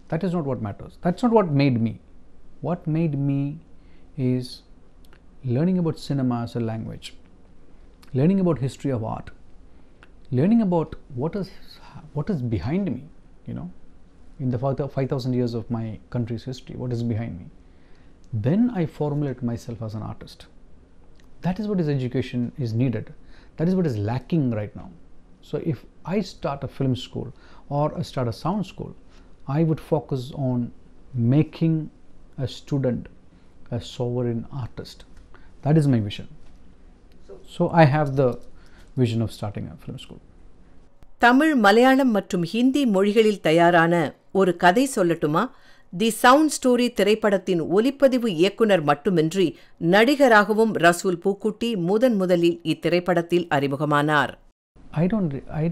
That is not what matters. That's not what made me. What made me is learning about cinema as a language, learning about history of art, learning about what is behind me, in the 5,000 years of my country's history, what is behind me. Then I formulate myself as an artist. That is what is education is needed. That is what is lacking right now. So if I start a film school or start a sound school, I would focus on making a student a sovereign artist. That is my vision. So I have the vision of starting a film school. Tamil, Malayalam மற்றும் ஹிந்தி மொழிகளில் தயாரான ஒரு கதை சொல்லட்டுமா? The sound story திரைப்படத்தின் ஒலிப்பதிவு இயக்குனர் மட்டுமின்றி நடிகராகவும் ரசூல் பூக்குட்டி முதலில் இத்திரைப்படத்தில் அறிமுகமானார். I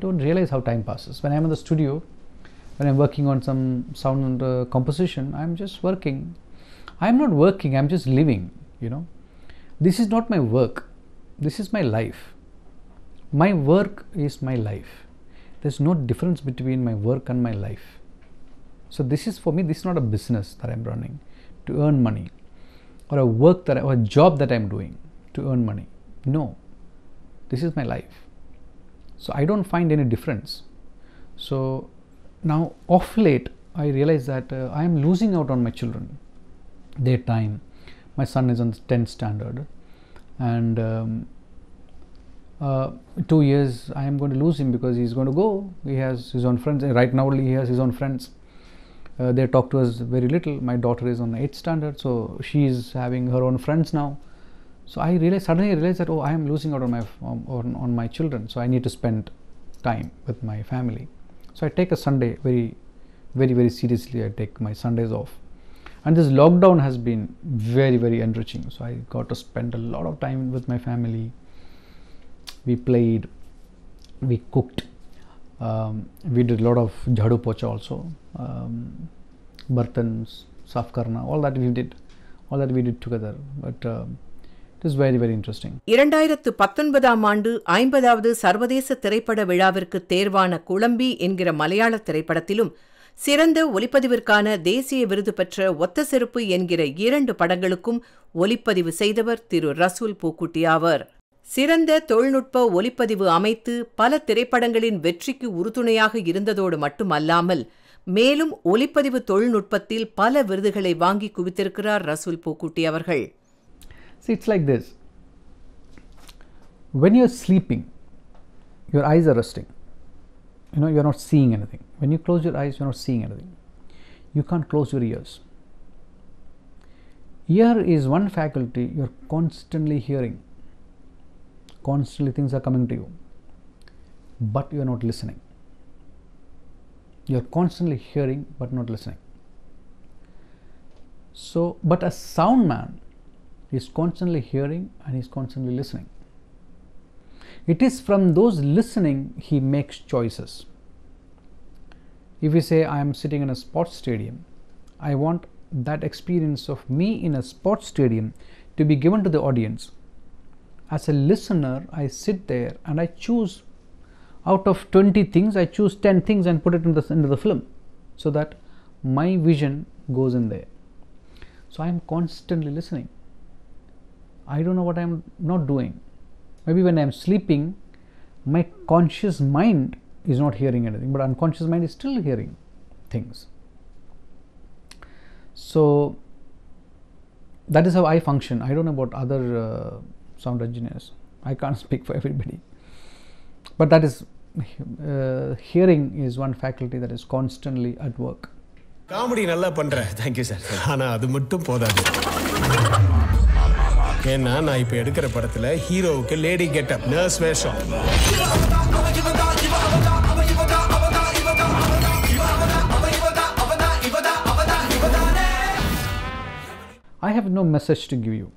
don't realize how time passes. When I'm in the studio, when I'm working on some sound composition, I'm just working. I'm not working, I'm just living, This is not my work. This is my life. My work is my life. There's no difference between my work and my life. So this is, for me, this is not a business that I'm running to earn money, or a job that I'm doing to earn money. No, this is my life. So I don't find any difference. So now, off late, I realize that I am losing out on my children, their time. My son is on the 10th standard, and 2 years I am going to lose him because he's going to go. He has his own friends. Right now, only he has his own friends. They talk to us very little. My daughter is on 8th standard, so she is having her own friends now. So I suddenly realized that I am losing out on my children. So I need to spend time with my family. So I take a Sunday very, very, very seriously. I take my Sundays off, and this lockdown has been very, very enriching. So I got to spend a lot of time with my family. We played, we cooked, we did a lot of jhadu pocha also, bartans, saaf karna, all that we did together. But it is very, very interesting. 2019 ஆண்டு 50வது சர்வதேச திரைப்பட விழாவிற்கு தேர்வான குழம்பி என்கிற மலையாள திரைப்படத்திலும், சிறந்த ஒலிப்பதிவிற்கான தேசிய விருது பெற்ற ஒத்த செருப்பு என்கிற 2 படங்களுக்கும் ஒலிப்பதிவு செய்தவர் திரு ரசூல் பூக்குட்டி ஆவர். சிறந்த தொழில்நுட்ப ஒலிப்பதிவு அமைத்து பல திரைப்படங்களின் வெற்றிக்கு உறுதுணையாக இருந்ததோடு மட்டுமல்லாமல், மேலும் ஒலிப்பதிவு தொழில்நுட்பத்தில் பல விருதுகளை வாங்கி குவித்திருக்கிறார் ரசூல் பூக்குட்டி அவர்கள். See, it's like this. When you're sleeping, your eyes are resting. You're not seeing anything. When you close your eyes, you're not seeing anything. You can't close your ears. Ear is one faculty you're constantly hearing. Constantly things are coming to you, but you're not listening. You're constantly hearing but not listening. So, but a sound man He's constantly hearing and he's constantly listening. It is from those listening he makes choices. If we say I am sitting in a sports stadium, I want that experience of me in a sports stadium to be given to the audience. As a listener, I sit there and I choose out of 20 things, I choose 10 things and put it into the film, so that my vision goes in there. So I am constantly listening. I don't know what I am not doing. Maybe when I am sleeping, my conscious mind is not hearing anything, but unconscious mind is still hearing things. So that is how I function. I don't know about other sound engineers. I can't speak for everybody. But that is, hearing is one faculty that is constantly at work. Comedy nalla pandra. Thank you sir. Ana adu mattum podadu. Enna na ipo edukra padathila hero ku lady get up nurse vesham. I have no message to give you,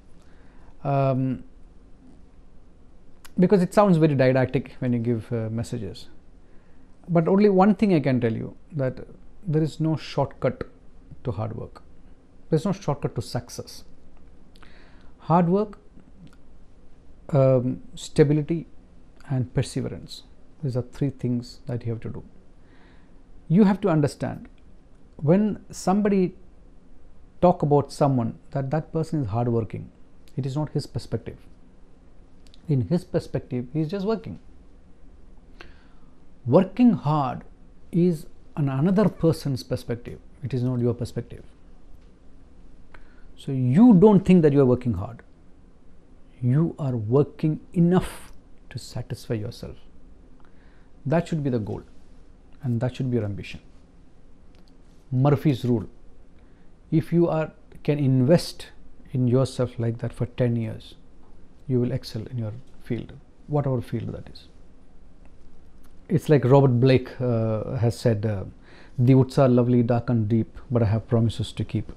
because it sounds very didactic when you give messages. But only one thing I can tell you, that there is no shortcut to hard work. There is no shortcut to success. Hard work, stability and perseverance. These are three things that you have to do. You have to understand, when somebody talk about someone, that person is hardworking, it is not his perspective. In his perspective, he is just working. Working hard is another person's perspective. It is not your perspective. So you don't think that you are working hard. You are working enough to satisfy yourself. That should be the goal, and that should be your ambition. Murphy's rule. If you can invest in yourself like that for 10 years, you will excel in your field, whatever field that is. It's like Robert Blake has said, the woods are lovely, dark and deep, but I have promises to keep,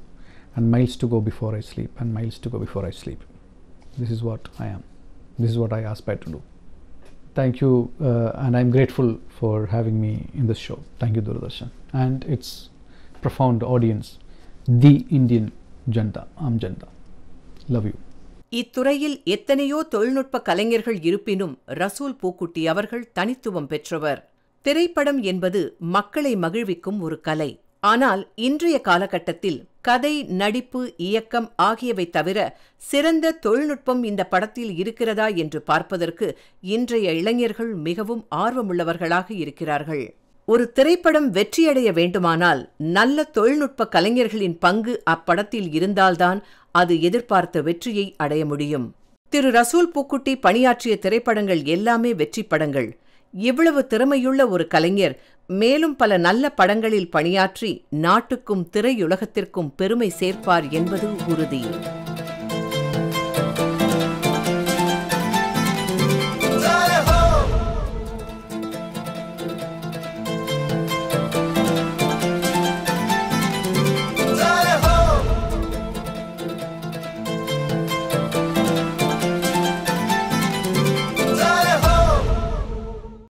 and miles to go before I sleep, and miles to go before I sleep. This is what I am. This is what I aspire to do. Thank you, and I'm grateful for having me in this show. Thank you, Doordarshan, and its profound audience, the Indian Janta, Aam Janta. Love you. இத்துறையில் எத்தனையோ தொழில்நுட்ப கலைஞர்கள் இருப்பினும் ரசூல் பூக்குட்டி அவர்கள் தனித்துவம் பெற்றவர். திரைப்படம் என்பது மக்களை மகிழ்விக்கும் ஒரு கலை. ஆனால் இன்றைய காலகட்டத்தில் கதை, நடிப்பு, இயக்கம் ஆகியவை தவிர சிறந்த தொழில்நுட்பம் இந்த படத்தில் இருக்கிறதா என்று பார்ப்பதற்கு இன்றைய இளைஞர்கள் மிகவும் ஆர்வமுள்ளவர்களாக இருக்கிறார்கள். ஒரு திரைப்படம் வெற்றியடைய வேண்டுமானால் நல்ல தொழில்நுட்ப கலைஞர்களின் பங்கு அப்படத்தில் இருந்தால்தான் அது எதிர்பார்த்த வெற்றியை அடைய முடியும். திரு ரசூல் பூக்குட்டி பணியாற்றிய திரைப்படங்கள் எல்லாமே வெற்றி படங்கள். இவ்வளவு திறமையுள்ள ஒரு கலைஞர் மேலும் பல நல்ல படங்களில் பணியாற்றி நாட்டுக்கும் திரையுலகத்திற்கும் பெருமை சேர்ப்பார் என்பது உறுதி.